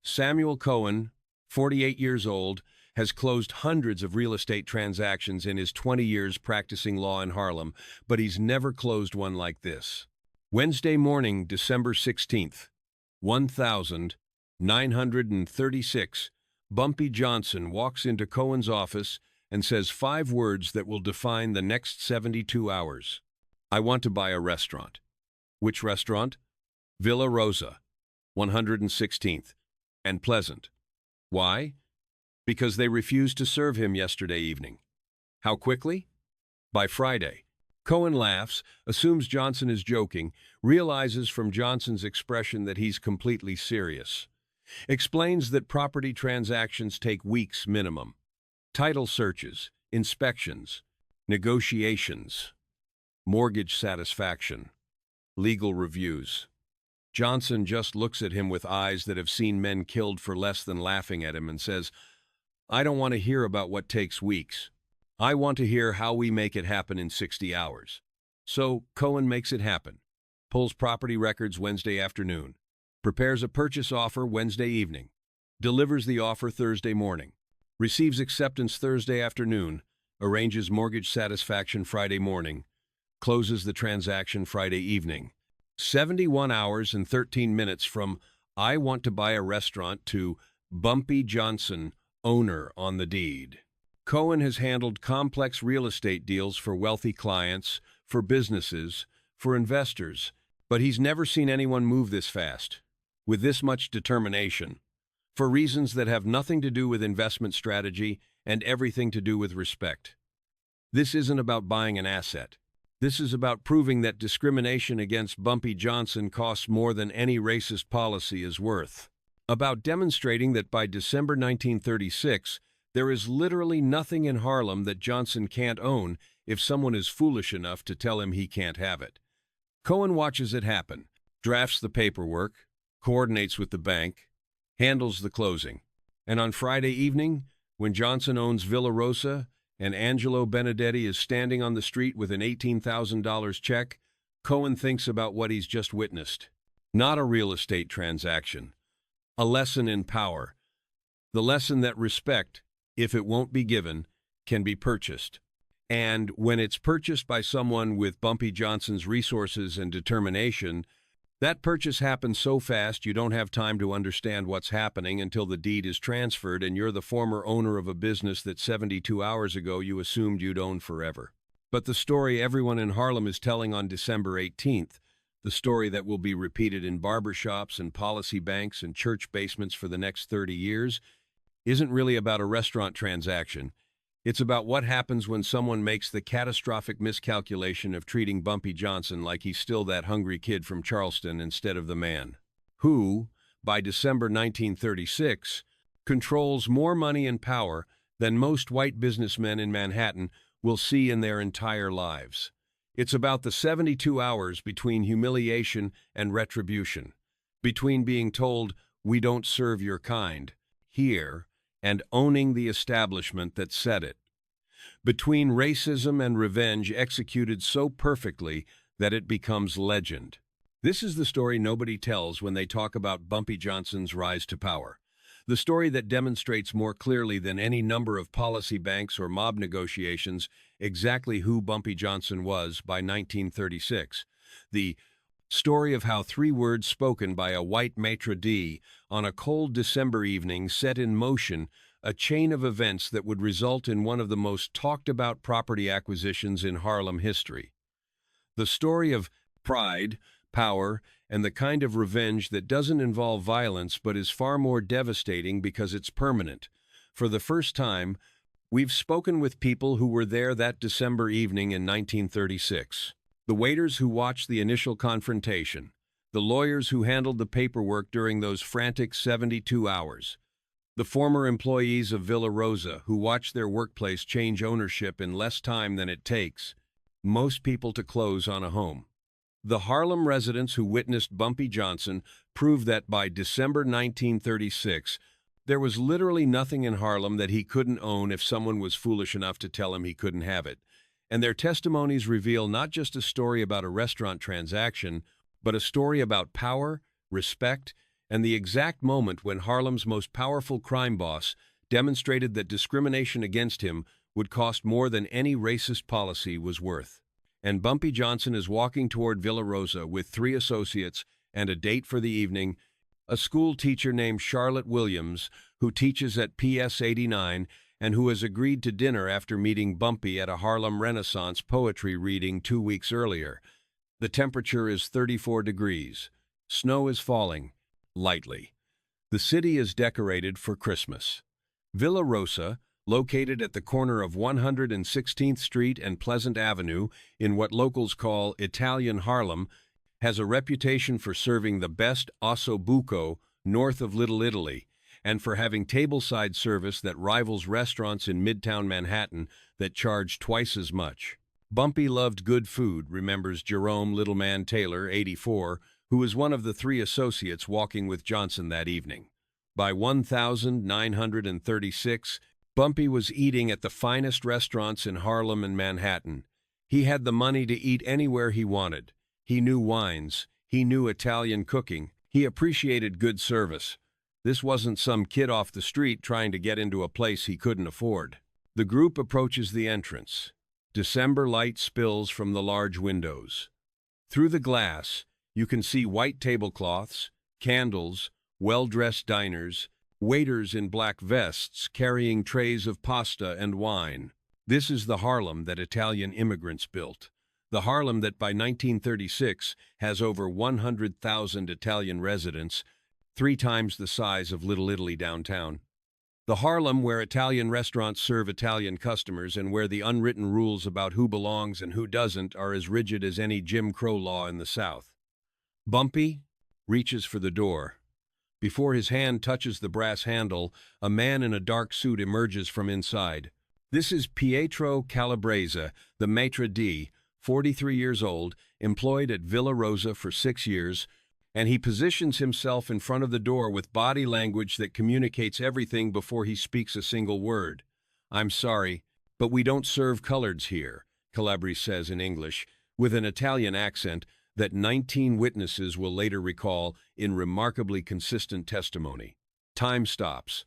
Samuel Cohen, 48 years old, has closed hundreds of real estate transactions in his 20 years practicing law in Harlem, but he's never closed one like this. Wednesday morning, December 16th, 1936, Bumpy Johnson walks into Cohen's office and says 5 words that will define the next 72 hours. I want to buy a restaurant. Which restaurant? Villa Rosa, 116th, and Pleasant. Why? Because they refused to serve him yesterday evening. How quickly? By Friday. Cohen laughs, assumes Johnson is joking, realizes from Johnson's expression that he's completely serious. Explains that property transactions take weeks minimum. Title searches, inspections, negotiations, mortgage satisfaction, legal reviews. Johnson just looks at him with eyes that have seen men killed for less than laughing at him and says, I don't want to hear about what takes weeks. I want to hear how we make it happen in 60 hours. So Cohen makes it happen. Pulls property records Wednesday afternoon. Prepares a purchase offer Wednesday evening. Delivers the offer Thursday morning. Receives acceptance Thursday afternoon. Arranges mortgage satisfaction Friday morning. Closes the transaction Friday evening. 71 hours and 13 minutes from I want to buy a restaurant to Bumpy Johnson, owner on the deed. Cohen has handled complex real estate deals for wealthy clients, for businesses, for investors, but he's never seen anyone move this fast, with this much determination, for reasons that have nothing to do with investment strategy and everything to do with respect. This isn't about buying an asset. This is about proving that discrimination against Bumpy Johnson costs more than any racist policy is worth. About demonstrating that by December 1936, there is literally nothing in Harlem that Johnson can't own if someone is foolish enough to tell him he can't have it. Cohen watches it happen, drafts the paperwork, coordinates with the bank, handles the closing. And on Friday evening, when Johnson owns Villa Rosa, and Angelo Benedetti is standing on the street with an $18,000 check, Cohen thinks about what he's just witnessed. Not a real estate transaction. A lesson in power. The lesson that respect, if it won't be given, can be purchased. And when it's purchased by someone with Bumpy Johnson's resources and determination, that purchase happens so fast you don't have time to understand what's happening until the deed is transferred and you're the former owner of a business that 72 hours ago you assumed you'd own forever. But the story everyone in Harlem is telling on December 18th, the story that will be repeated in barbershops and policy banks and church basements for the next 30 years, isn't really about a restaurant transaction. It's about what happens when someone makes the catastrophic miscalculation of treating Bumpy Johnson like he's still that hungry kid from Charleston instead of the man who, by December 1936, controls more money and power than most white businessmen in Manhattan will see in their entire lives. It's about the 72 hours between humiliation and retribution, between being told, "We don't serve your kind," here, and owning the establishment that said it. Between racism and revenge executed so perfectly that it becomes legend. This is the story nobody tells when they talk about Bumpy Johnson's rise to power. The story that demonstrates more clearly than any number of policy banks or mob negotiations exactly who Bumpy Johnson was by 1936. The story of how 3 words spoken by a white maitre d' on a cold December evening set in motion a chain of events that would result in one of the most talked-about property acquisitions in Harlem history. The story of pride, power, and the kind of revenge that doesn't involve violence but is far more devastating because it's permanent. For the first time, we've spoken with people who were there that December evening in 1936. The waiters who watched the initial confrontation, the lawyers who handled the paperwork during those frantic 72 hours, the former employees of Villa Rosa who watched their workplace change ownership in less time than it takes most people to close on a home. The Harlem residents who witnessed Bumpy Johnson proved that by December 1936, there was literally nothing in Harlem that he couldn't own if someone was foolish enough to tell him he couldn't have it. And their testimonies reveal not just a story about a restaurant transaction, but a story about power, respect, and the exact moment when Harlem's most powerful crime boss demonstrated that discrimination against him would cost more than any racist policy was worth. And Bumpy Johnson is walking toward Villa Rosa with 3 associates and a date for the evening, a school teacher named Charlotte Williams, who teaches at PS 89 and who has agreed to dinner after meeting Bumpy at a Harlem Renaissance poetry reading 2 weeks earlier. The temperature is 34 degrees. Snow is falling, lightly. The city is decorated for Christmas. Villa Rosa, located at the corner of 116th Street and Pleasant Avenue in what locals call Italian Harlem, has a reputation for serving the best osso buco north of Little Italy, and for having tableside service that rivals restaurants in Midtown Manhattan that charge twice as much. Bumpy loved good food, remembers Jerome Littleman Taylor, 84, who was one of the 3 associates walking with Johnson that evening. By 1936, Bumpy was eating at the finest restaurants in Harlem and Manhattan. He had the money to eat anywhere he wanted. He knew wines. He knew Italian cooking. He appreciated good service. This wasn't some kid off the street trying to get into a place he couldn't afford. The group approaches the entrance. December light spills from the large windows. Through the glass, you can see white tablecloths, candles, well-dressed diners, waiters in black vests carrying trays of pasta and wine. This is the Harlem that Italian immigrants built. The Harlem that by 1936 has over 100,000 Italian residents, 3 times the size of Little Italy downtown. The Harlem where Italian restaurants serve Italian customers and where the unwritten rules about who belongs and who doesn't are as rigid as any Jim Crow law in the South. Bumpy reaches for the door. Before his hand touches the brass handle, a man in a dark suit emerges from inside. This is Pietro Calabrese, the maitre d', 43 years old, employed at Villa Rosa for 6 years, and he positions himself in front of the door with body language that communicates everything before he speaks a single word. "I'm sorry, but we don't serve coloreds here," Calabrese says in English, with an Italian accent that 19 witnesses will later recall in remarkably consistent testimony. Time stops.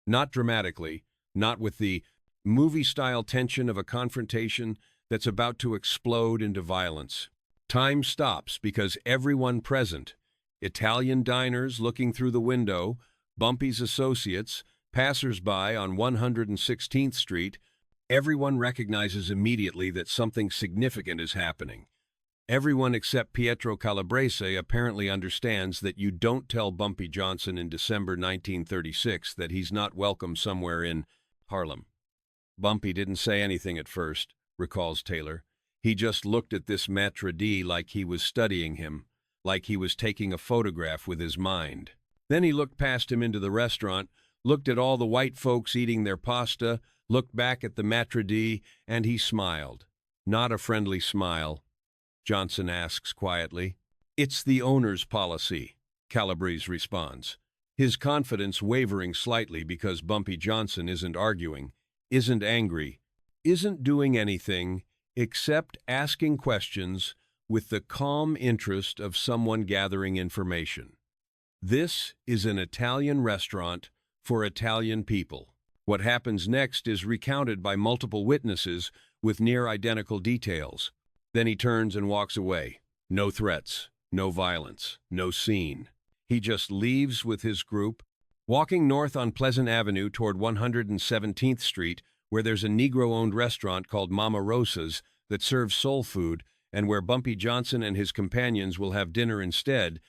Not dramatically, not with the movie-style tension of a confrontation that's about to explode into violence. Time stops because everyone present, Italian diners looking through the window, Bumpy's associates, passers-by on 116th Street, everyone recognizes immediately that something significant is happening. Everyone except Pietro Calabrese apparently understands that you don't tell Bumpy Johnson in December 1936 that he's not welcome somewhere in Harlem. Bumpy didn't say anything at first, recalls Taylor. He just looked at this maitre d' like he was studying him, like he was taking a photograph with his mind. Then he looked past him into the restaurant, looked at all the white folks eating their pasta, looked back at the maitre d', and he smiled. Not a friendly smile, Johnson asks quietly. "It's the owner's policy," Calabrese responds, his confidence wavering slightly because Bumpy Johnson isn't arguing, isn't angry, isn't doing anything except asking questions with the calm interest of someone gathering information. This is an Italian restaurant for Italian people. What happens next is recounted by multiple witnesses with near-identical details. Then he turns and walks away. No threats, no violence, no scene. He just leaves with his group, walking north on Pleasant Avenue toward 117th Street, where there's a Negro-owned restaurant called Mama Rosa's that serves soul food, and where Bumpy Johnson and his companions will have dinner instead,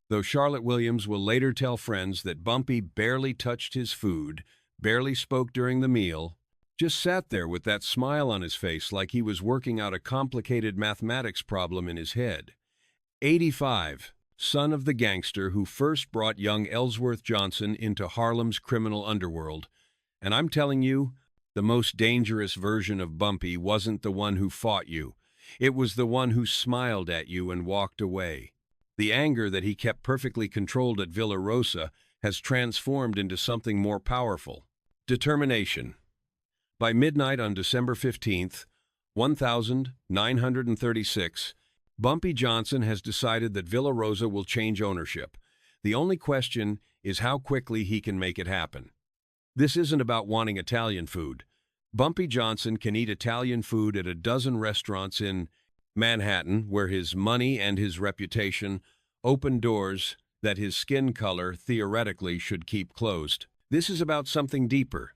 though Charlotte Williams will later tell friends that Bumpy barely touched his food, barely spoke during the meal, just sat there with that smile on his face like he was working out a complicated mathematics problem in his head. 85, son of the gangster who first brought young Ellsworth Johnson into Harlem's criminal underworld. And I'm telling you, the most dangerous version of Bumpy wasn't the one who fought you. It was the one who smiled at you and walked away. The anger that he kept perfectly controlled at Villa Rosa has transformed into something more powerful. Determination. By midnight on December 15th, 1936, Bumpy Johnson has decided that Villa Rosa will change ownership, The only question is how quickly he can make it happen. This isn't about wanting Italian food. Bumpy Johnson can eat Italian food at a dozen restaurants in Manhattan, where his money and his reputation open doors that his skin color theoretically should keep closed. This is about something deeper,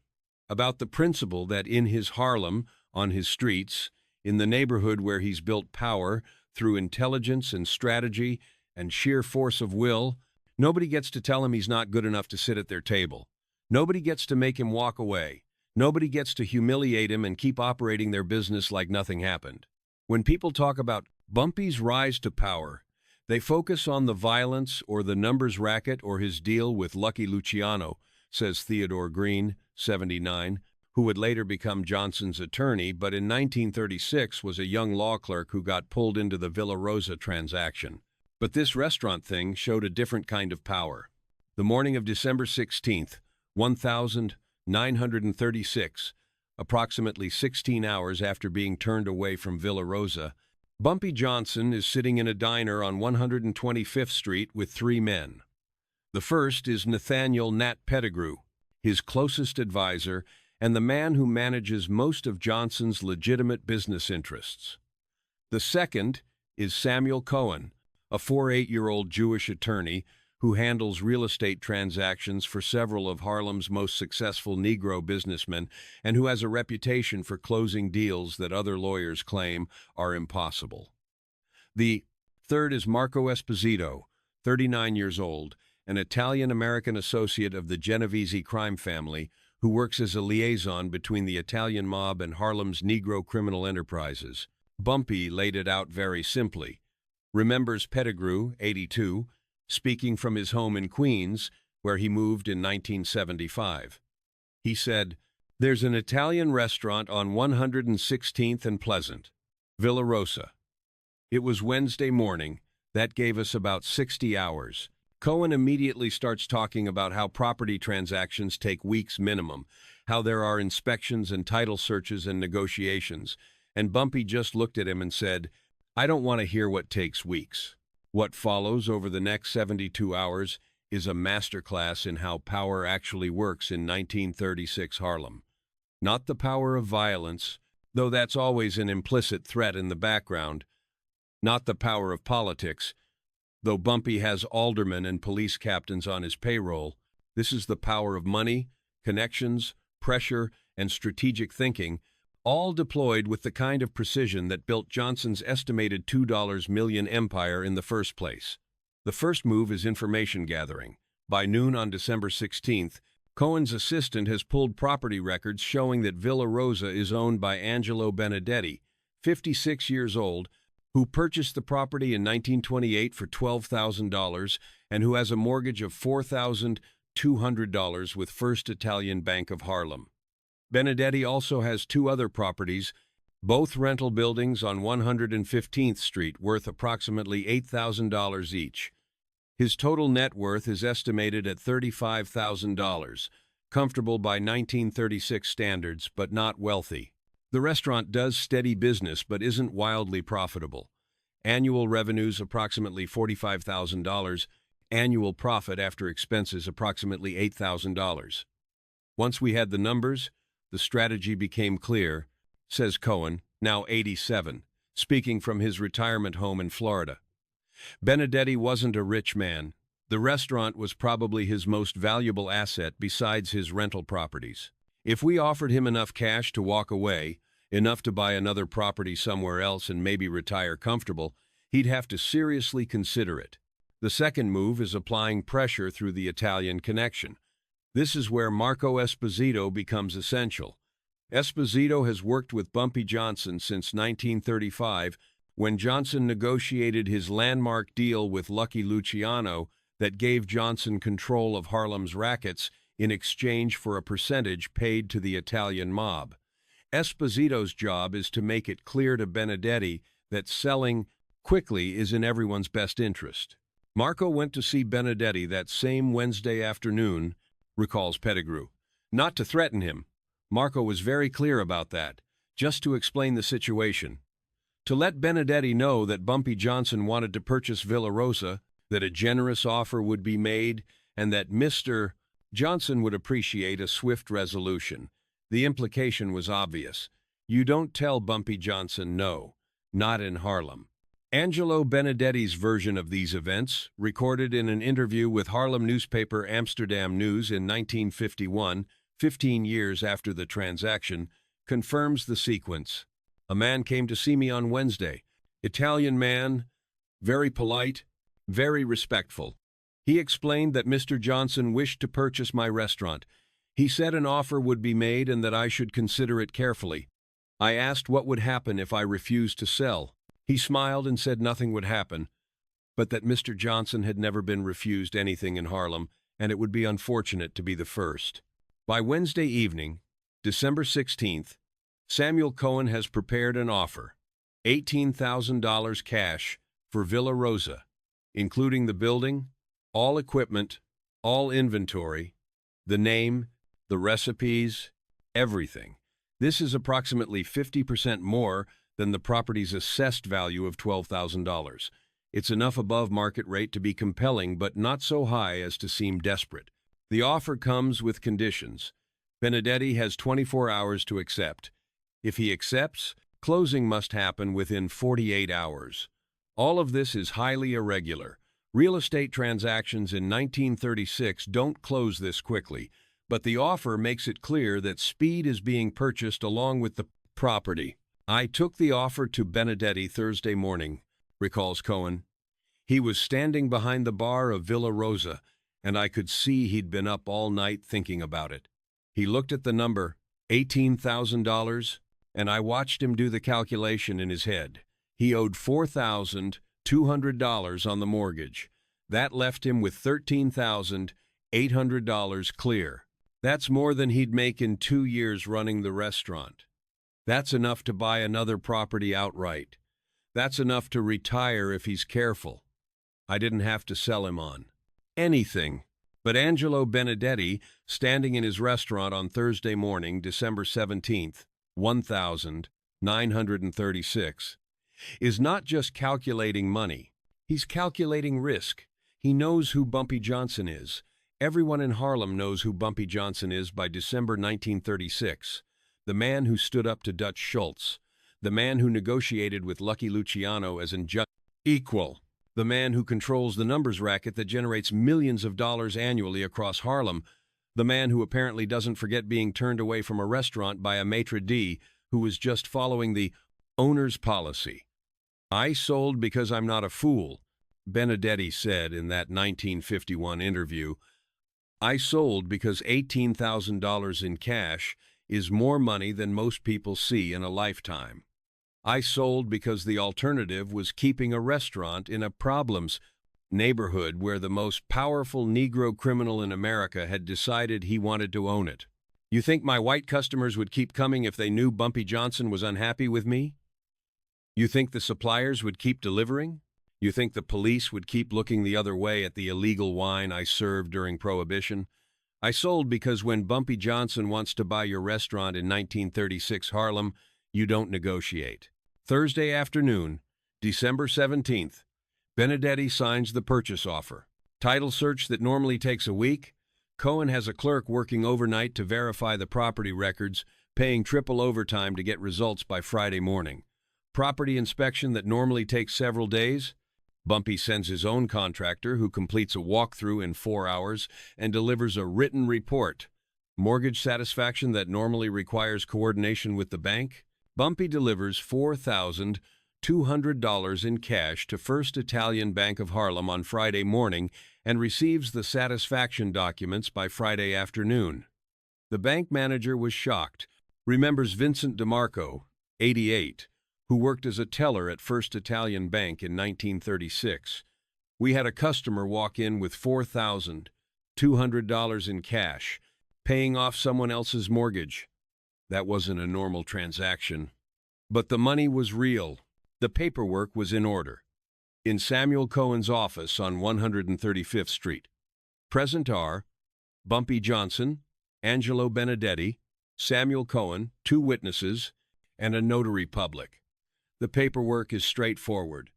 about the principle that in his Harlem, on his streets, in the neighborhood where he's built power through intelligence and strategy and sheer force of will, nobody gets to tell him he's not good enough to sit at their table. Nobody gets to make him walk away. Nobody gets to humiliate him and keep operating their business like nothing happened. When people talk about Bumpy's rise to power, they focus on the violence or the numbers racket or his deal with Lucky Luciano, says Theodore Green, 79, who would later become Johnson's attorney, but in 1936 was a young law clerk who got pulled into the Villa Rosa transaction. But this restaurant thing showed a different kind of power. The morning of December 16th, 1936, approximately 16 hours after being turned away from Villa Rosa, Bumpy Johnson is sitting in a diner on 125th Street with three men. The first is Nathaniel Nat Pettigrew, his closest advisor and the man who manages most of Johnson's legitimate business interests. The second is Samuel Cohen, a 48-year-old Jewish attorney who handles real estate transactions for several of Harlem's most successful Negro businessmen and who has a reputation for closing deals that other lawyers claim are impossible. The third is Marco Esposito, 39 years old, an Italian-American associate of the Genovese crime family who works as a liaison between the Italian mob and Harlem's Negro criminal enterprises. Bumpy laid it out very simply. Remembers Pettigrew, 82, speaking from his home in Queens, where he moved in 1975. He said, "There's an Italian restaurant on 116th and Pleasant, Villa Rosa. It was Wednesday morning. That gave us about 60 hours. Cohen immediately starts talking about how property transactions take weeks minimum, how there are inspections and title searches and negotiations, and Bumpy just looked at him and said, "I don't want to hear what takes weeks." What follows over the next 72 hours is a masterclass in how power actually works in 1936 Harlem. Not the power of violence, though that's always an implicit threat in the background. Not the power of politics, though Bumpy has aldermen and police captains on his payroll. This is the power of money, connections, pressure, and strategic thinking, all deployed with the kind of precision that built Johnson's estimated $2 million empire in the first place. The first move is information gathering. By noon on December 16th, Cohen's assistant has pulled property records showing that Villa Rosa is owned by Angelo Benedetti, 56 years old, who purchased the property in 1928 for $12,000 and who has a mortgage of $4,200 with First Italian Bank of Harlem. Benedetti also has two other properties, both rental buildings on 115th Street, worth approximately $8,000 each. His total net worth is estimated at $35,000, comfortable by 1936 standards, but not wealthy. The restaurant does steady business but isn't wildly profitable. Annual revenues approximately $45,000, annual profit after expenses approximately $8,000. Once we had the numbers, the strategy became clear, says Cohen, now 87, speaking from his retirement home in Florida. Benedetti wasn't a rich man. The restaurant was probably his most valuable asset besides his rental properties. If we offered him enough cash to walk away, enough to buy another property somewhere else and maybe retire comfortable, he'd have to seriously consider it. The second move is applying pressure through the Italian connection. This is where Marco Esposito becomes essential. Esposito has worked with Bumpy Johnson since 1935, when Johnson negotiated his landmark deal with Lucky Luciano that gave Johnson control of Harlem's rackets in exchange for a percentage paid to the Italian mob. Esposito's job is to make it clear to Benedetti that selling quickly is in everyone's best interest. Marco went to see Benedetti that same Wednesday afternoon, recalls Pettigrew. Not to threaten him. Marco was very clear about that, just to explain the situation. To let Benedetti know that Bumpy Johnson wanted to purchase Villa Rosa, that a generous offer would be made, and that Mr. Johnson would appreciate a swift resolution. The implication was obvious. You don't tell Bumpy Johnson no, not in Harlem. Angelo Benedetti's version of these events, recorded in an interview with Harlem newspaper Amsterdam News in 1951, 15 years after the transaction, confirms the sequence. A man came to see me on Wednesday. Italian man, very polite, very respectful. He explained that Mr. Johnson wished to purchase my restaurant. He said an offer would be made and that I should consider it carefully. I asked what would happen if I refused to sell. He smiled and said nothing would happen, but that Mr. Johnson had never been refused anything in Harlem, and it would be unfortunate to be the first. By Wednesday evening, December 16th, Samuel Cohen has prepared an offer, $18,000 cash for Villa Rosa, including the building, all equipment, all inventory, the name, the recipes, everything. This is approximately 50% more than the property's assessed value of $12,000. It's enough above market rate to be compelling, but not so high as to seem desperate. The offer comes with conditions. Benedetti has 24 hours to accept. If he accepts, closing must happen within 48 hours. All of this is highly irregular. Real estate transactions in 1936 don't close this quickly, but the offer makes it clear that speed is being purchased along with the property. I took the offer to Benedetti Thursday morning, recalls Cohen. He was standing behind the bar of Villa Rosa, and I could see he'd been up all night thinking about it. He looked at the number, $18,000, and I watched him do the calculation in his head. He owed $4,200 on the mortgage. That left him with $13,800 clear. That's more than he'd make in 2 years running the restaurant. That's enough to buy another property outright. That's enough to retire if he's careful. I didn't have to sell him on anything. But Angelo Benedetti, standing in his restaurant on Thursday morning, December 17th, 1936, is not just calculating money. He's calculating risk. He knows who Bumpy Johnson is. Everyone in Harlem knows who Bumpy Johnson is by December 1936. The man who stood up to Dutch Schultz, the man who negotiated with Lucky Luciano as an equal, the man who controls the numbers racket that generates millions of dollars annually across Harlem, the man who apparently doesn't forget being turned away from a restaurant by a maitre d' who was just following the owner's policy. I sold because I'm not a fool, Benedetti said in that 1951 interview. I sold because $18,000 in cash is more money than most people see in a lifetime. I sold because the alternative was keeping a restaurant in a problems neighborhood where the most powerful Negro criminal in America had decided he wanted to own it. You think my white customers would keep coming if they knew Bumpy Johnson was unhappy with me? You think the suppliers would keep delivering? You think the police would keep looking the other way at the illegal wine I served during Prohibition? I sold because when Bumpy Johnson wants to buy your restaurant in 1936 Harlem, you don't negotiate. Thursday afternoon, December 17th, Benedetti signs the purchase offer. Title search that normally takes a week. Cohen has a clerk working overnight to verify the property records, paying triple overtime to get results by Friday morning. Property inspection that normally takes several days. Bumpy sends his own contractor, who completes a walkthrough in 4 hours and delivers a written report. Mortgage satisfaction that normally requires coordination with the bank. Bumpy delivers $4,200 in cash to First Italian Bank of Harlem on Friday morning and receives the satisfaction documents by Friday afternoon. The bank manager was shocked, remembers Vincent DeMarco, 88, who worked as a teller at First Italian Bank in 1936. We had a customer walk in with $4,200 in cash, paying off someone else's mortgage. That wasn't a normal transaction. But the money was real. The paperwork was in order. In Samuel Cohen's office on 135th Street. Present are Bumpy Johnson, Angelo Benedetti, Samuel Cohen, 2 witnesses, and a notary public. The paperwork is straightforward.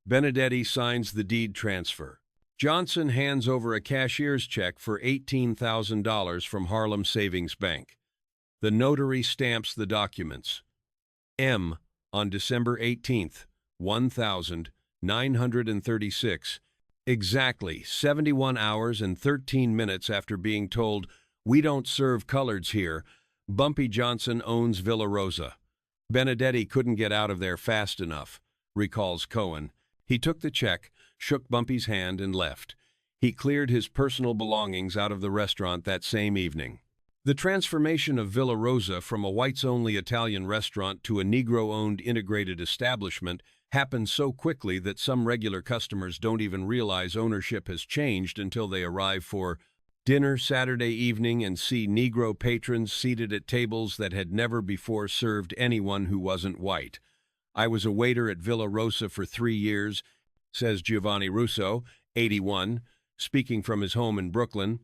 Benedetti signs the deed transfer. Johnson hands over a cashier's check for $18,000 from Harlem Savings Bank. The notary stamps the documents. M. On December 18th, 1936, exactly 71 hours and 13 minutes after being told, "We don't serve coloreds here," Bumpy Johnson owns Villa Rosa. Benedetti couldn't get out of there fast enough, recalls Cohen. He took the check, shook Bumpy's hand, and left. He cleared his personal belongings out of the restaurant that same evening. The transformation of Villa Rosa from a whites-only Italian restaurant to a Negro-owned integrated establishment happened so quickly that some regular customers don't even realize ownership has changed until they arrive for dinner Saturday evening and see Negro patrons seated at tables that had never before served anyone who wasn't white. "I was a waiter at Villa Rosa for 3 years," says Giovanni Russo, 81, speaking from his home in Brooklyn.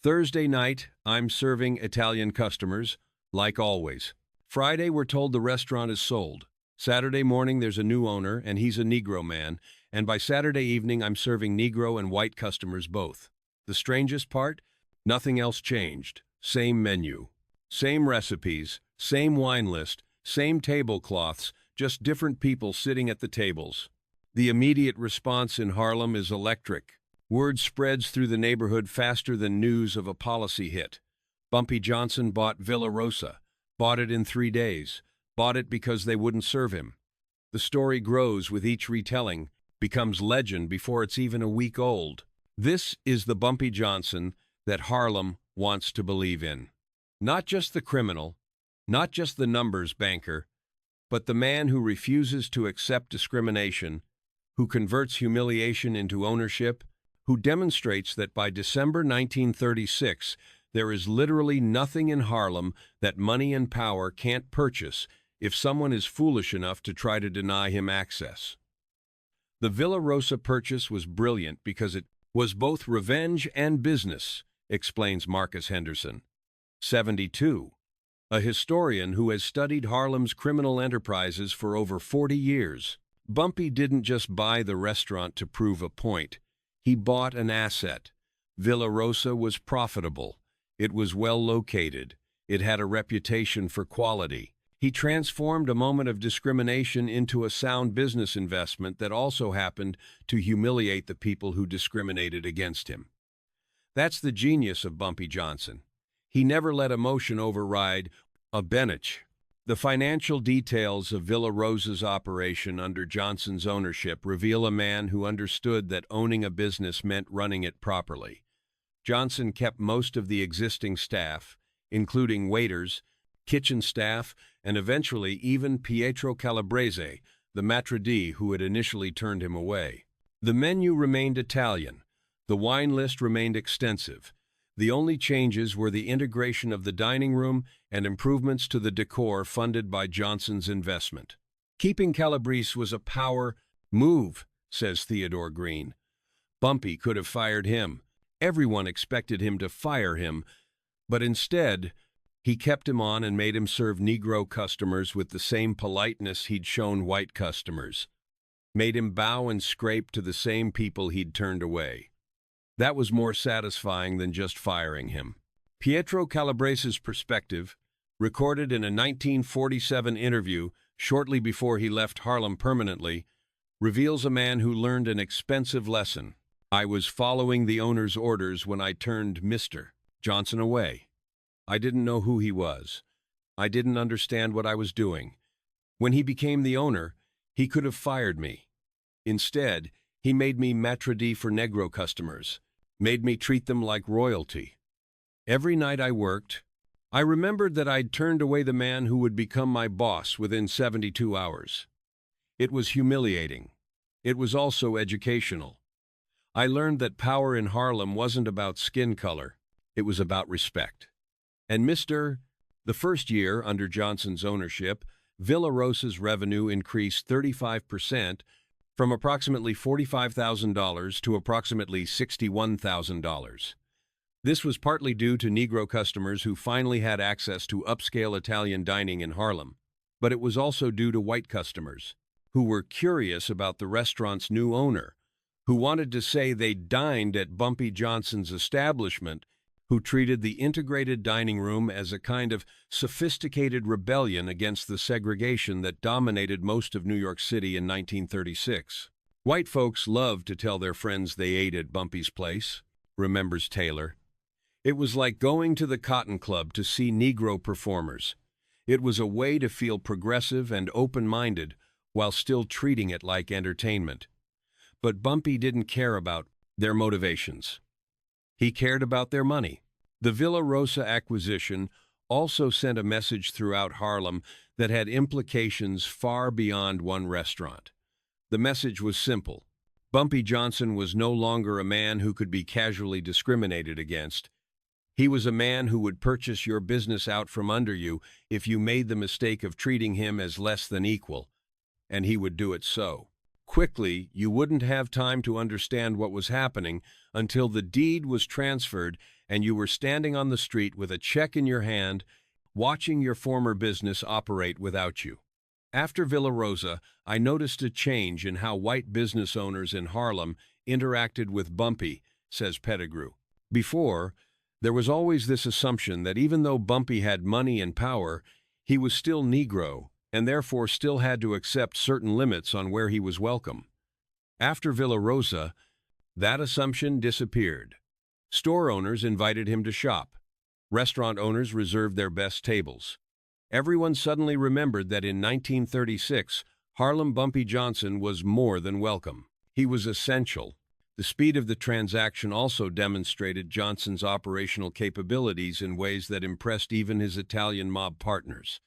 "Thursday night, I'm serving Italian customers, like always. Friday, we're told the restaurant is sold. Saturday morning, there's a new owner, and he's a Negro man, and by Saturday evening, I'm serving Negro and white customers both. The strangest part? Nothing else changed. Same menu. Same recipes, same wine list, same tablecloths, just different people sitting at the tables. The immediate response in Harlem is electric. Word spreads through the neighborhood faster than news of a policy hit. Bumpy Johnson bought Villa Rosa, bought it in 3 days, bought it because they wouldn't serve him. The story grows with each retelling, becomes legend before it's even a week old. This is the Bumpy Johnson that Harlem wants to believe in. Not just the criminal, not just the numbers banker, but the man who refuses to accept discrimination, who converts humiliation into ownership, who demonstrates that by December 1936, there is literally nothing in Harlem that money and power can't purchase if someone is foolish enough to try to deny him access. The Villa Rosa purchase was brilliant because it was both revenge and business, explains Marcus Henderson, 72, a historian who has studied Harlem's criminal enterprises for over 40 years. Bumpy didn't just buy the restaurant to prove a point. He bought an asset. Villa Rosa was profitable. It was well located. It had a reputation for quality. He transformed a moment of discrimination into a sound business investment that also happened to humiliate the people who discriminated against him. That's the genius of Bumpy Johnson. He never let emotion override a bench. The financial details of Villa Rosa's operation under Johnson's ownership reveal a man who understood that owning a business meant running it properly. Johnson kept most of the existing staff, including waiters, kitchen staff, and eventually even Pietro Calabrese, the maitre d' who had initially turned him away. The menu remained Italian. The wine list remained extensive. The only changes were the integration of the dining room and improvements to the decor funded by Johnson's investment. Keeping Calabrese was a power move, says Theodore Green. Bumpy could have fired him. Everyone expected him to fire him, but instead, he kept him on and made him serve Negro customers with the same politeness he'd shown white customers. Made him bow and scrape to the same people he'd turned away. That was more satisfying than just firing him. Pietro Calabrese's perspective, recorded in a 1947 interview shortly before he left Harlem permanently, reveals a man who learned an expensive lesson. "I was following the owner's orders when I turned Mr. Johnson away. I didn't know who he was. I didn't understand what I was doing. When he became the owner, he could have fired me. Instead, he made me maitre d' for Negro customers, made me treat them like royalty. Every night I worked, I remembered that I'd turned away the man who would become my boss within 72 hours. It was humiliating. It was also educational. I learned that power in Harlem wasn't about skin color. It was about respect. And the first year under Johnson's ownership, Villa Rosa's revenue increased 35%, from approximately $45,000 to approximately $61,000. This was partly due to Negro customers who finally had access to upscale Italian dining in Harlem, but it was also due to white customers, who were curious about the restaurant's new owner, who wanted to say they dined at Bumpy Johnson's establishment, who treated the integrated dining room as a kind of sophisticated rebellion against the segregation that dominated most of New York City in 1936. White folks loved to tell their friends they ate at Bumpy's place, remembers Taylor. It was like going to the Cotton Club to see Negro performers. It was a way to feel progressive and open-minded while still treating it like entertainment. But Bumpy didn't care about their motivations. He cared about their money. The Villa Rosa acquisition also sent a message throughout Harlem that had implications far beyond one restaurant. The message was simple. Bumpy Johnson was no longer a man who could be casually discriminated against. He was a man who would purchase your business out from under you if you made the mistake of treating him as less than equal, and he would do it so quickly you wouldn't have time to understand what was happening until the deed was transferred and you were standing on the street with a check in your hand, watching your former business operate without you. After Villa Rosa, I noticed a change in how white business owners in Harlem interacted with Bumpy, says Pettigrew. Before, there was always this assumption that even though Bumpy had money and power, he was still Negro, and therefore still had to accept certain limits on where he was welcome. After Villa Rosa, that assumption disappeared. Store owners invited him to shop. Restaurant owners reserved their best tables. Everyone suddenly remembered that in 1936, Harlem Bumpy Johnson was more than welcome. He was essential. The speed of the transaction also demonstrated Johnson's operational capabilities in ways that impressed even his Italian mob partners.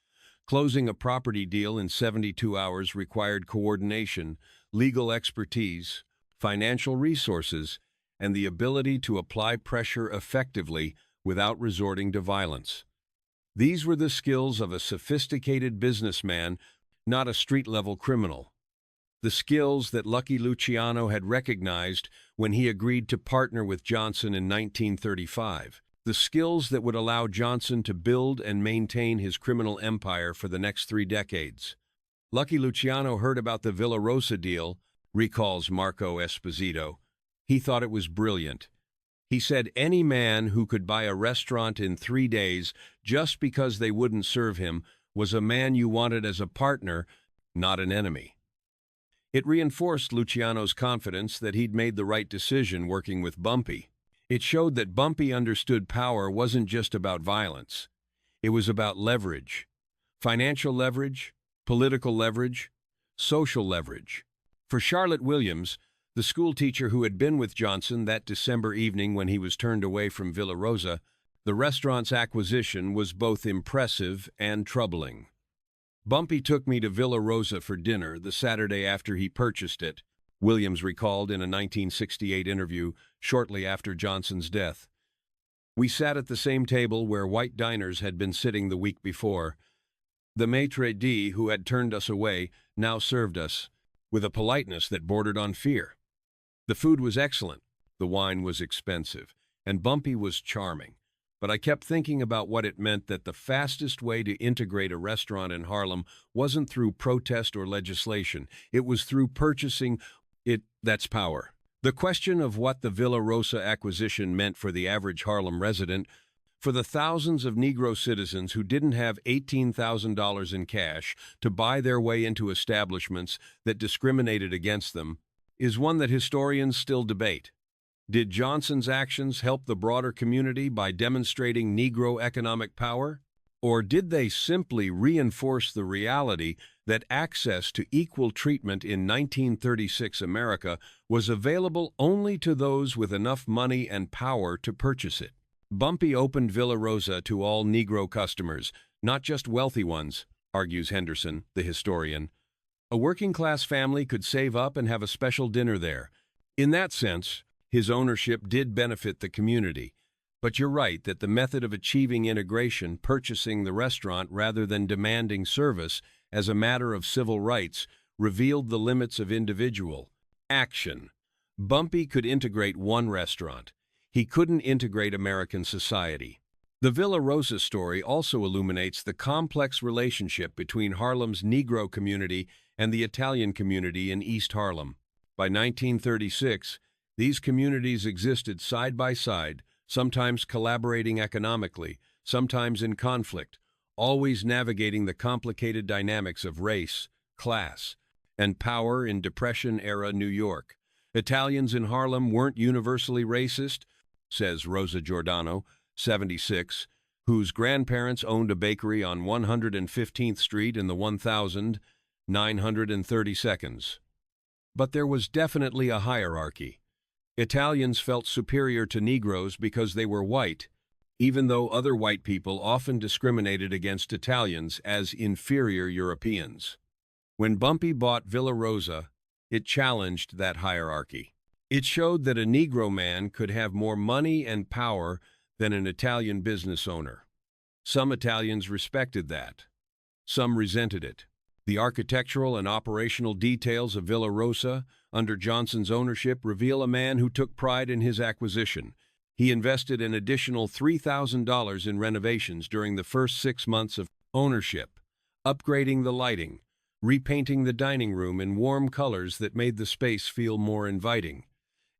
Closing a property deal in 72 hours required coordination, legal expertise, financial resources, and the ability to apply pressure effectively without resorting to violence. These were the skills of a sophisticated businessman, not a street-level criminal. The skills that Lucky Luciano had recognized when he agreed to partner with Johnson in 1935. The skills that would allow Johnson to build and maintain his criminal empire for the next 3 decades. Lucky Luciano heard about the Villa Rosa deal, recalls Marco Esposito. He thought it was brilliant. He said any man who could buy a restaurant in 3 days just because they wouldn't serve him was a man you wanted as a partner, not an enemy. It reinforced Luciano's confidence that he'd made the right decision working with Bumpy. It showed that Bumpy understood power wasn't just about violence. It was about leverage. Financial leverage, political leverage, social leverage. For Charlotte Williams, the schoolteacher who had been with Johnson that December evening when he was turned away from Villa Rosa, the restaurant's acquisition was both impressive and troubling. Bumpy took me to Villa Rosa for dinner the Saturday after he purchased it, Williams recalled in a 1968 interview shortly after Johnson's death. We sat at the same table where white diners had been sitting the week before. The maitre d' who had turned us away now served us, with a politeness that bordered on fear. The food was excellent, the wine was expensive, and Bumpy was charming. But I kept thinking about what it meant that the fastest way to integrate a restaurant in Harlem wasn't through protest or legislation. It was through purchasing it. That's power. The question of what the Villa Rosa acquisition meant for the average Harlem resident, for the thousands of Negro citizens who didn't have $18,000 in cash to buy their way into establishments that discriminated against them, is one that historians still debate. Did Johnson's actions help the broader community by demonstrating Negro economic power? Or did they simply reinforce the reality that access to equal treatment in 1936 America was available only to those with enough money and power to purchase it? Bumpy opened Villa Rosa to all Negro customers, not just wealthy ones, argues Henderson, the historian. A working-class family could save up and have a special dinner there. In that sense, his ownership did benefit the community. But you're right that the method of achieving integration, purchasing the restaurant rather than demanding service as a matter of civil rights, revealed the limits of individual action. Bumpy could integrate one restaurant. He couldn't integrate American society. The Villa Rosa story also illuminates the complex relationship between Harlem's Negro community and the Italian community in East Harlem. By 1936, these communities existed side by side, sometimes collaborating economically, sometimes in conflict, always navigating the complicated dynamics of race, class, and power in Depression-era New York. Italians in Harlem weren't universally racist, says Rosa Giordano, 76, whose grandparents owned a bakery on 115th Street in the 1932nd. But there was definitely a hierarchy. Italians felt superior to Negroes because they were white, even though other white people often discriminated against Italians as inferior Europeans. When Bumpy bought Villa Rosa, it challenged that hierarchy. It showed that a Negro man could have more money and power than an Italian business owner. Some Italians respected that. Some resented it. The architectural and operational details of Villa Rosa under Johnson's ownership reveal a man who took pride in his acquisition. He invested an additional $3,000 in renovations during the first 6 months of ownership, upgrading the lighting, repainting the dining room in warm colors that made the space feel more inviting,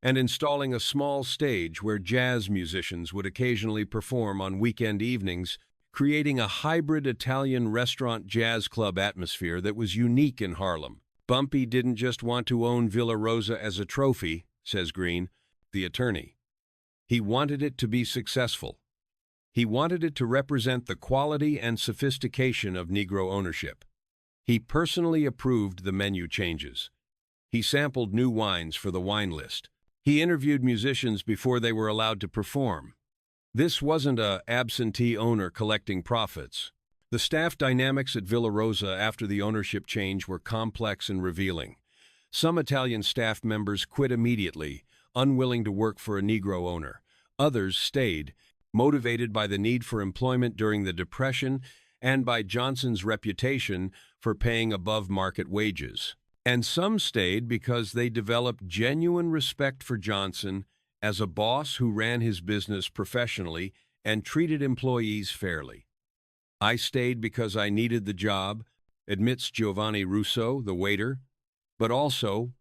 and installing a small stage where jazz musicians would occasionally perform on weekend evenings, creating a hybrid Italian restaurant jazz club atmosphere that was unique in Harlem. Bumpy didn't just want to own Villa Rosa as a trophy, says Green, the attorney. He wanted it to be successful. He wanted it to represent the quality and sophistication of Negro ownership. He personally approved the menu changes. He sampled new wines for the wine list. He interviewed musicians before they were allowed to perform. This wasn't an absentee owner collecting profits. The staff dynamics at Villa Rosa after the ownership change were complex and revealing. Some Italian staff members quit immediately, unwilling to work for a Negro owner. Others stayed, motivated by the need for employment during the Depression and by Johnson's reputation for paying above-market wages. And some stayed because they developed genuine respect for Johnson as a boss who ran his business professionally and treated employees fairly. I stayed because I needed the job, admits Giovanni Russo, the waiter, but also,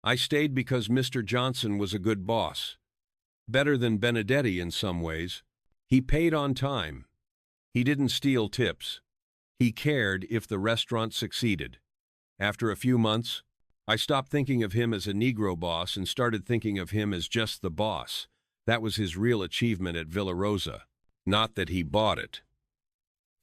I stayed because Mr. Johnson was a good boss. Better than Benedetti in some ways. He paid on time. He didn't steal tips. He cared if the restaurant succeeded. After a few months, I stopped thinking of him as a Negro boss and started thinking of him as just the boss. That was his real achievement at Villa Rosa, not that he bought it.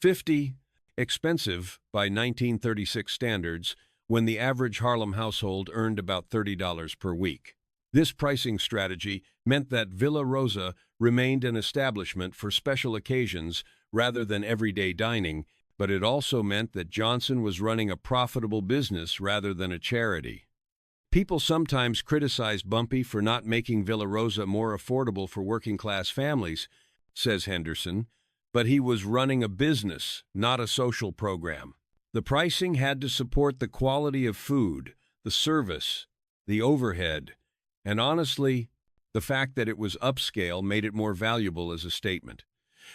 50. Expensive by 1936 standards, when the average Harlem household earned about $30 per week. This pricing strategy meant that Villa Rosa remained an establishment for special occasions rather than everyday dining, but it also meant that Johnson was running a profitable business rather than a charity. People sometimes criticized Bumpy for not making Villa Rosa more affordable for working-class families, says Henderson, but he was running a business, not a social program. The pricing had to support the quality of food, the service, the overhead, and honestly, the fact that it was upscale made it more valuable as a statement.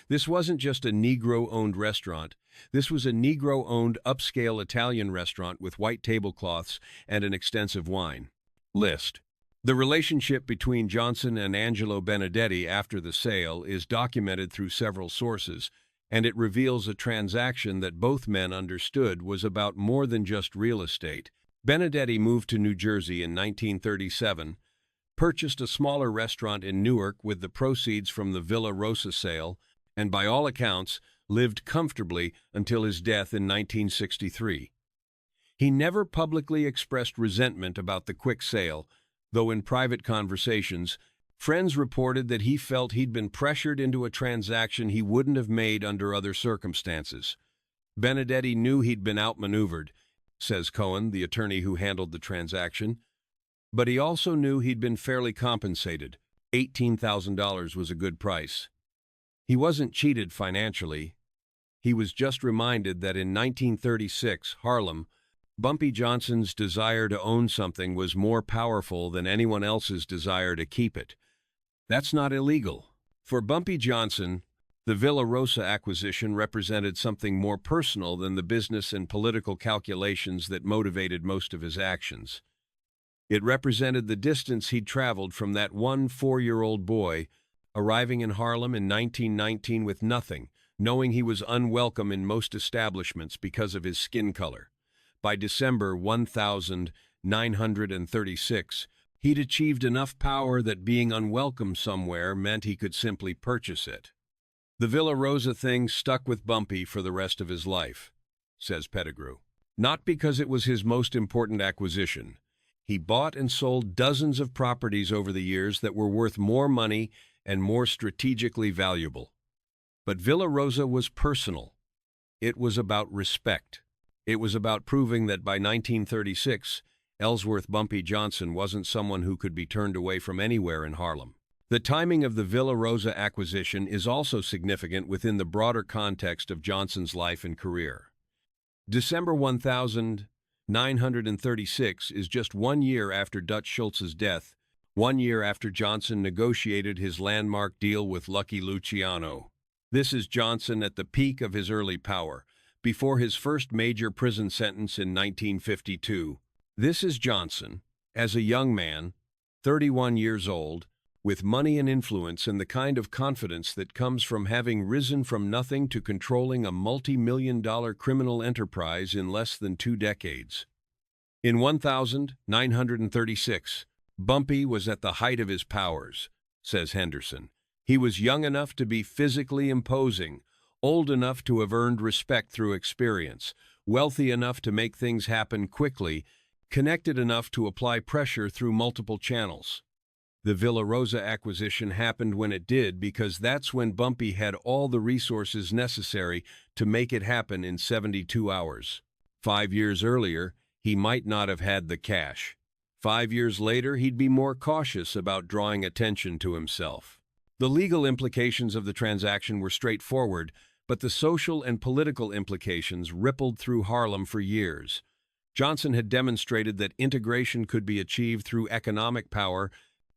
This wasn't just a Negro-owned restaurant. This was a Negro-owned upscale Italian restaurant with white tablecloths and an extensive wine list. The relationship between Johnson and Angelo Benedetti after the sale is documented through several sources, and it reveals a transaction that both men understood was about more than just real estate. Benedetti moved to New Jersey in 1937, purchased a smaller restaurant in Newark with the proceeds from the Villa Rosa sale, and by all accounts, lived comfortably until his death in 1963. He never publicly expressed resentment about the quick sale, though in private conversations, friends reported that he felt he'd been pressured into a transaction he wouldn't have made under other circumstances. Benedetti knew he'd been outmaneuvered, says Cohen, the attorney who handled the transaction, but he also knew he'd been fairly compensated. $18,000 was a good price. He wasn't cheated financially. He was just reminded that in 1936, Harlem, Bumpy Johnson's desire to own something was more powerful than anyone else's desire to keep it. That's not illegal. For Bumpy Johnson, the Villa Rosa acquisition represented something more personal than the business and political calculations that motivated most of his actions. It represented the distance he'd traveled from that one 4-year-old boy, arriving in Harlem in 1919 with nothing, knowing he was unwelcome in most establishments because of his skin color. By December 1936, he'd achieved enough power that being unwelcome somewhere meant he could simply purchase it. The Villa Rosa thing stuck with Bumpy for the rest of his life, says Pettigrew. Not because it was his most important acquisition. He bought and sold dozens of properties over the years that were worth more money and more strategically valuable. But Villa Rosa was personal. It was about respect. It was about proving that by 1936, Ellsworth Bumpy Johnson wasn't someone who could be turned away from anywhere in Harlem. The timing of the Villa Rosa acquisition is also significant within the broader context of Johnson's life and career. December 1936 is just 1 year after Dutch Schultz's death, 1 year after Johnson negotiated his landmark deal with Lucky Luciano. This is Johnson at the peak of his early power, before his first major prison sentence in 1952. This is Johnson, as a young man, 31 years old, with money and influence and the kind of confidence that comes from having risen from nothing to controlling a multi-million-dollar criminal enterprise in less than 2 decades. In 1936, Bumpy was at the height of his powers, says Henderson. He was young enough to be physically imposing, old enough to have earned respect through experience, wealthy enough to make things happen quickly, connected enough to apply pressure through multiple channels. The Villa Rosa acquisition happened when it did because that's when Bumpy had all the resources necessary to make it happen in 72 hours. 5 years earlier, he might not have had the cash. 5 years later, he'd be more cautious about drawing attention to himself. The legal implications of the transaction were straightforward, but the social and political implications rippled through Harlem for years. Johnson had demonstrated that integration could be achieved through economic power,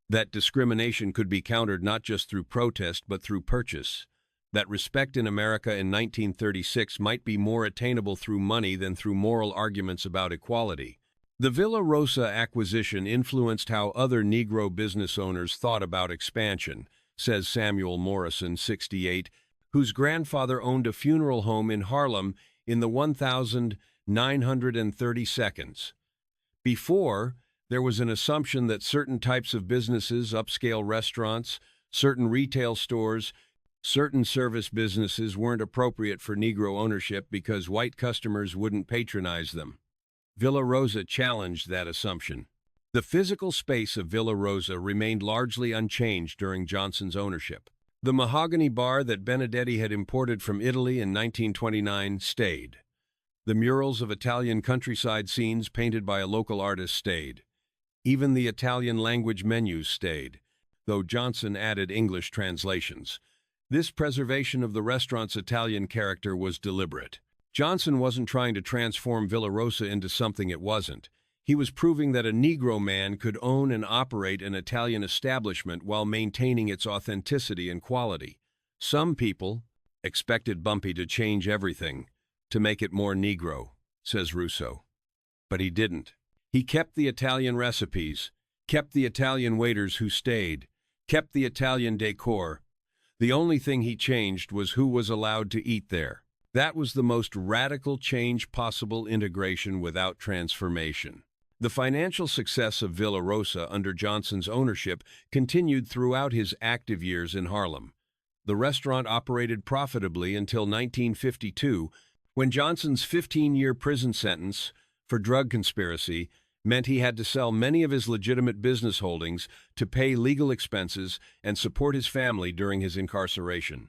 that discrimination could be countered not just through protest but through purchase, that respect in America in 1936 might be more attainable through money than through moral arguments about equality. The Villa Rosa acquisition influenced how other Negro business owners thought about expansion, says Samuel Morrison, 68, whose grandfather owned a funeral home in Harlem in the 1932nd. Before, there was an assumption that certain types of businesses, upscale restaurants, certain retail stores, certain service businesses weren't appropriate for Negro ownership because white customers wouldn't patronize them. Villa Rosa challenged that assumption. The physical space of Villa Rosa remained largely unchanged during Johnson's ownership. The mahogany bar that Benedetti had imported from Italy in 1929 stayed. The murals of Italian countryside scenes painted by a local artist stayed. Even the Italian-language menus stayed, though Johnson added English translations. This preservation of the restaurant's Italian character was deliberate. Johnson wasn't trying to transform Villa Rosa into something it wasn't. He was proving that a Negro man could own and operate an Italian establishment while maintaining its authenticity and quality. Some people expected Bumpy to change everything, to make it more Negro, says Russo. But he didn't. He kept the Italian recipes, kept the Italian waiters who stayed, kept the Italian decor. The only thing he changed was who was allowed to eat there. That was the most radical change possible: integration without transformation. The financial success of Villa Rosa under Johnson's ownership continued throughout his active years in Harlem. The restaurant operated profitably until 1952, when Johnson's 15-year prison sentence for drug conspiracy meant he had to sell many of his legitimate business holdings to pay legal expenses and support his family during his incarceration.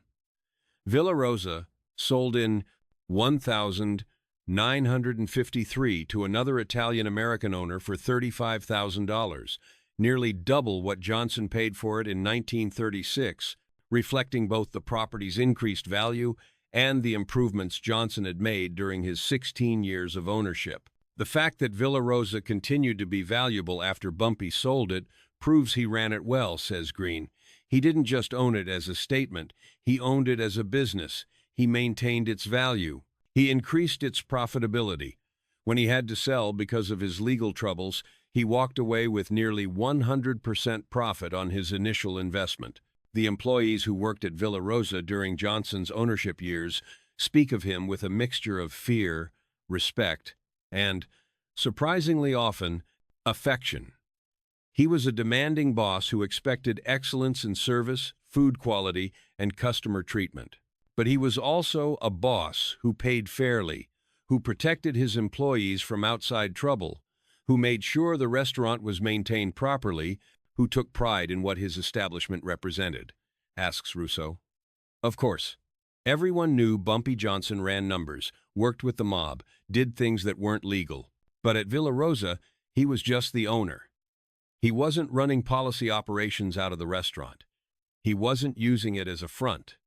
Villa Rosa sold in 1953 to another Italian-American owner for $35,000, nearly double what Johnson paid for it in 1936, reflecting both the property's increased value and the improvements Johnson had made during his 16 years of ownership. The fact that Villa Rosa continued to be valuable after Bumpy sold it proves he ran it well, says Green. He didn't just own it as a statement, he owned it as a business. He maintained its value. He increased its profitability. When he had to sell because of his legal troubles, he He walked away with nearly 100% profit on his initial investment. The employees who worked at Villa Rosa during Johnson's ownership years speak of him with a mixture of fear, respect, and, surprisingly often, affection. He was a demanding boss who expected excellence in service, food quality, and customer treatment. But he was also a boss who paid fairly, who protected his employees from outside trouble, who made sure the restaurant was maintained properly, who took pride in what his establishment represented, asks Russo. Of course, everyone knew Bumpy Johnson ran numbers, worked with the mob, did things that weren't legal. But at Villa Rosa, he was just the owner. He wasn't running policy operations out of the restaurant. He wasn't using it as a front.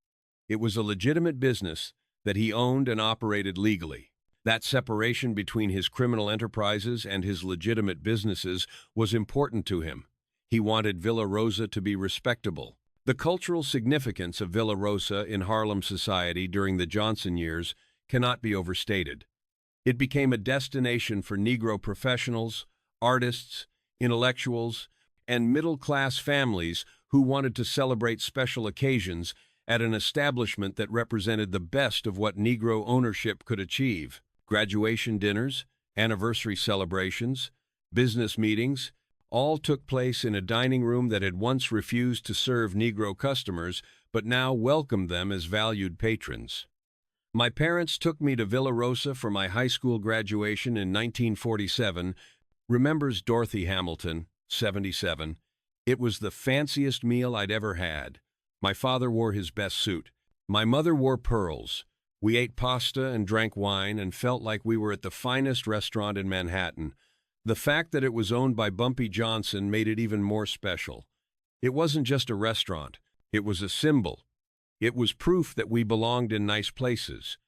It was a legitimate business that he owned and operated legally. That separation between his criminal enterprises and his legitimate businesses was important to him. He wanted Villa Rosa to be respectable. The cultural significance of Villa Rosa in Harlem society during the Johnson years cannot be overstated. It became a destination for Negro professionals, artists, intellectuals, and middle-class families who wanted to celebrate special occasions at an establishment that represented the best of what Negro ownership could achieve. Graduation dinners, anniversary celebrations, business meetings, all took place in a dining room that had once refused to serve Negro customers, but now welcomed them as valued patrons. My parents took me to Villa Rosa for my high school graduation in 1947, remembers Dorothy Hamilton, 77. It was the fanciest meal I'd ever had. My father wore his best suit. My mother wore pearls. We ate pasta and drank wine and felt like we were at the finest restaurant in Manhattan. The fact that it was owned by Bumpy Johnson made it even more special. It wasn't just a restaurant. It was a symbol. It was proof that we belonged in nice places,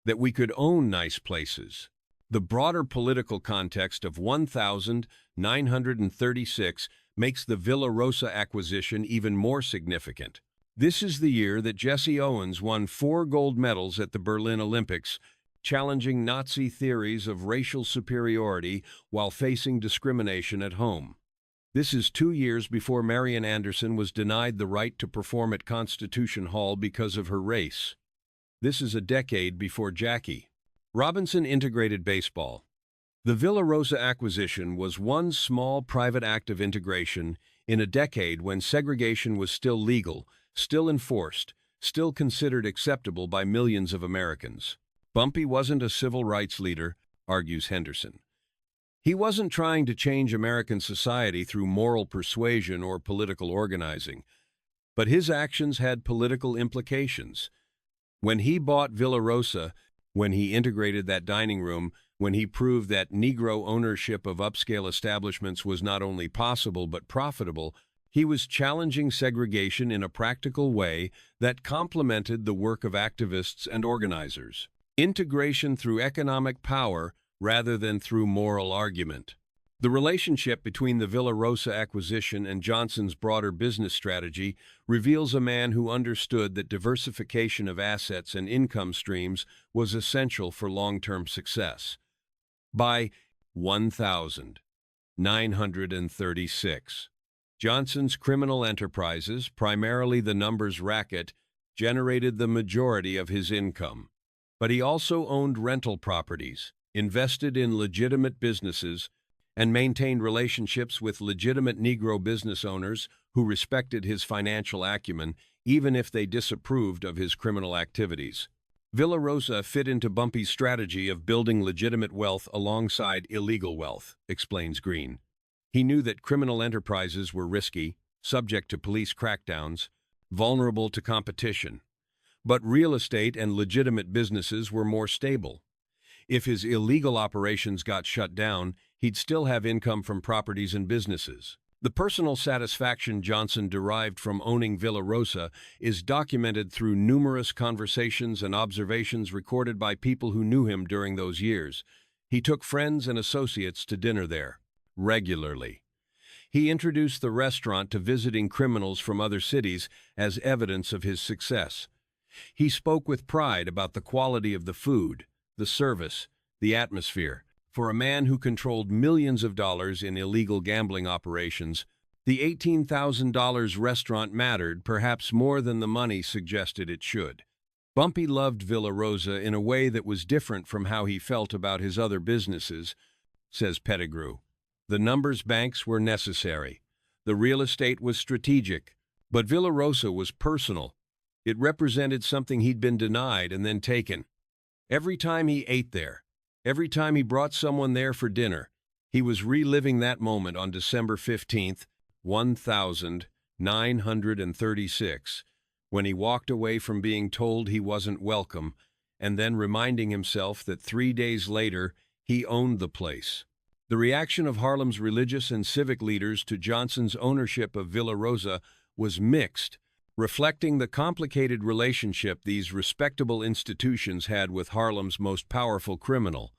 that we could own nice places. The broader political context of 1936 makes the Villa Rosa acquisition even more significant. This is the year that Jesse Owens won 4 gold medals at the Berlin Olympics, challenging Nazi theories of racial superiority while facing discrimination at home. This is 2 years before Marian Anderson was denied the right to perform at Constitution Hall because of her race. This is a decade before Jackie Robinson integrated baseball. The Villa Rosa acquisition was one small private act of integration in a decade when segregation was still legal, still enforced, still considered acceptable by millions of Americans. Bumpy wasn't a civil rights leader, argues Henderson. He wasn't trying to change American society through moral persuasion or political organizing, but his actions had political implications. When he bought Villa Rosa, when he integrated that dining room, when he proved that Negro ownership of upscale establishments was not only possible but profitable, he was challenging segregation in a practical way that complemented the work of activists and organizers. Integration through economic power rather than through moral argument. The relationship between the Villa Rosa acquisition and Johnson's broader business strategy reveals a man who understood that diversification of assets and income streams was essential for long-term success. By 1936, Johnson's criminal enterprises, primarily the numbers racket, generated the majority of his income. But he also owned rental properties, invested in legitimate businesses, and maintained relationships with legitimate Negro business owners who respected his financial acumen, even if they disapproved of his criminal activities. Villa Rosa fit into Bumpy's strategy of building legitimate wealth alongside illegal wealth, explains Green. He knew that criminal enterprises were risky, subject to police crackdowns, vulnerable to competition. But real estate and legitimate businesses were more stable. If his illegal operations got shut down, he'd still have income from properties and businesses. The personal satisfaction Johnson derived from owning Villa Rosa is documented through numerous conversations and observations recorded by people who knew him during those years. He took friends and associates to dinner there, regularly. He introduced the restaurant to visiting criminals from other cities as evidence of his success. He spoke with pride about the quality of the food, the service, the atmosphere. For a man who controlled millions of dollars in illegal gambling operations, the $18,000 restaurant mattered perhaps more than the money suggested it should. Bumpy loved Villa Rosa in a way that was different from how he felt about his other businesses, says Pettigrew. The numbers banks were necessary. The real estate was strategic. But Villa Rosa was personal. It represented something he'd been denied and then taken. Every time he ate there, every time he brought someone there for dinner, he was reliving that moment on December 15th, 1936, when he walked away from being told he wasn't welcome, and then reminding himself that 3 days later he owned the place. The reaction of Harlem's religious and civic leaders to Johnson's ownership of Villa Rosa was mixed, reflecting the complicated relationship these respectable institutions had with Harlem's most powerful criminal.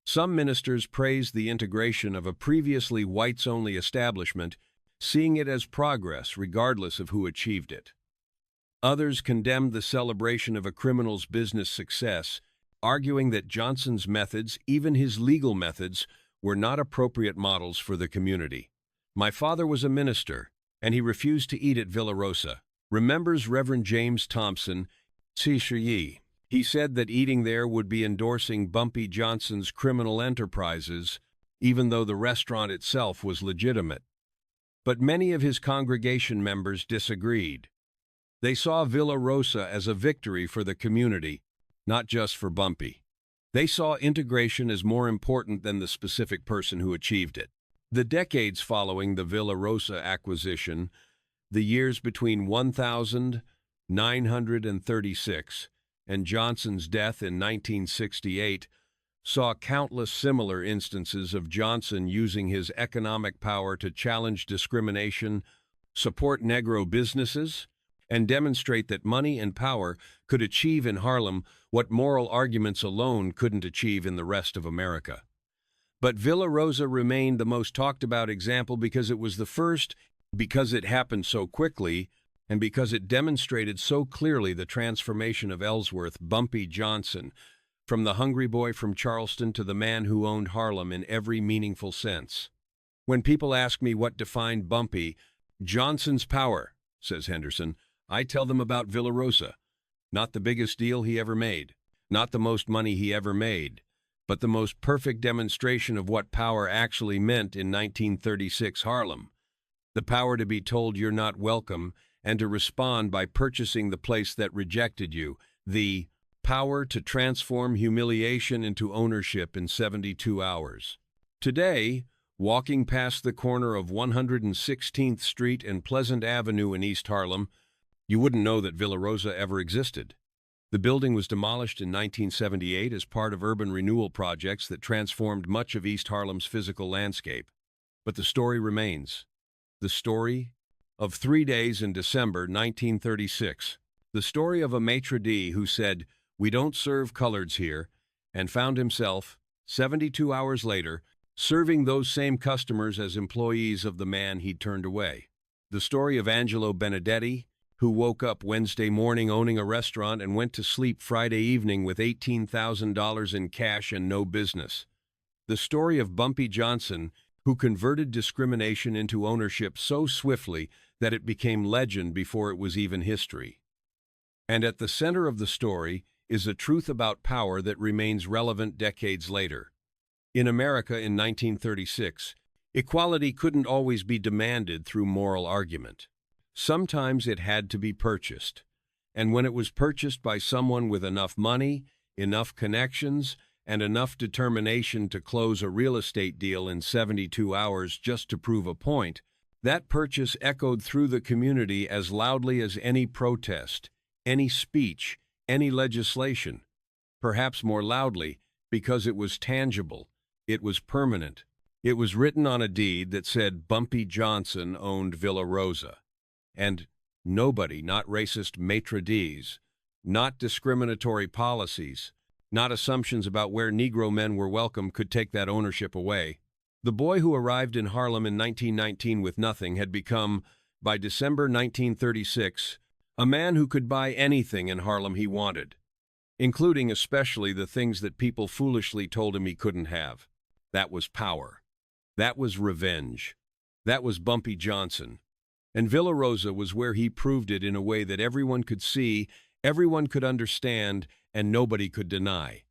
Some ministers praised the integration of a previously whites-only establishment, seeing it as progress regardless of who achieved it. Others condemned the celebration of a criminal's business success, arguing that Johnson's methods, even his legal methods, were not appropriate models for the community. "My father was a minister, and he refused to eat at Villa Rosa," remembers Reverend James Thompson, He said that eating there would be endorsing Bumpy Johnson's criminal enterprises, even though the restaurant itself was legitimate. But many of his congregation members disagreed. They saw Villa Rosa as a victory for the community, not just for Bumpy. They saw integration as more important than the specific person who achieved it. The decades following the Villa Rosa acquisition, the years between 1936 and Johnson's death in 1968, saw countless similar instances of Johnson using his economic power to challenge discrimination, support Negro businesses, and demonstrate that money and power could achieve in Harlem what moral arguments alone couldn't achieve in the rest of America. But Villa Rosa remained the most talked about example because it was the first, because it happened so quickly, and because it demonstrated so clearly the transformation of Ellsworth Bumpy Johnson, from the hungry boy from Charleston to the man who owned Harlem in every meaningful sense. "When people ask me what defined Bumpy Johnson's power," says Henderson, "I tell them about Villa Rosa. Not the biggest deal he ever made, not the most money he ever made, but the most perfect demonstration of what power actually meant in 1936 Harlem. The power to be told you're not welcome and to respond by purchasing the place that rejected you. The power to transform humiliation into ownership in 72 hours. Today, walking past the corner of 116th Street and Pleasant Avenue in East Harlem, you wouldn't know that Villa Rosa ever existed. The building was demolished in 1978 as part of urban renewal projects that transformed much of East Harlem's physical landscape. But the story remains. The story of 3 days in December 1936. The story of a maitre d' who said, "We don't serve coloreds here," and found himself, 72 hours later, serving those same customers as employees of the man he'd turned away. The story of Angelo Benedetti, who woke up Wednesday morning owning a restaurant and went to sleep Friday evening with $18,000 in cash and no business. The story of Bumpy Johnson, who converted discrimination into ownership so swiftly that it became legend before it was even history. And at the center of the story is a truth about power that remains relevant decades later. In America in 1936, equality couldn't always be demanded through moral argument. Sometimes it had to be purchased. And when it was purchased by someone with enough money, enough connections, and enough determination to close a real estate deal in 72 hours just to prove a point, that purchase echoed through the community as loudly as any protest, any speech, any legislation. Perhaps more loudly, because it was tangible, it was permanent. It was written on a deed that said Bumpy Johnson owned Villa Rosa. And nobody, not racist maitre d's, not discriminatory policies, not assumptions about where Negro men were welcome could take that ownership away. The boy who arrived in Harlem in 1919 with nothing had become, by December 1936, a man who could buy anything in Harlem he wanted, including especially the things that people foolishly told him he couldn't have. That was power. That was revenge. That was Bumpy Johnson. And Villa Rosa was where he proved it in a way that everyone could see, everyone could understand, and nobody could deny.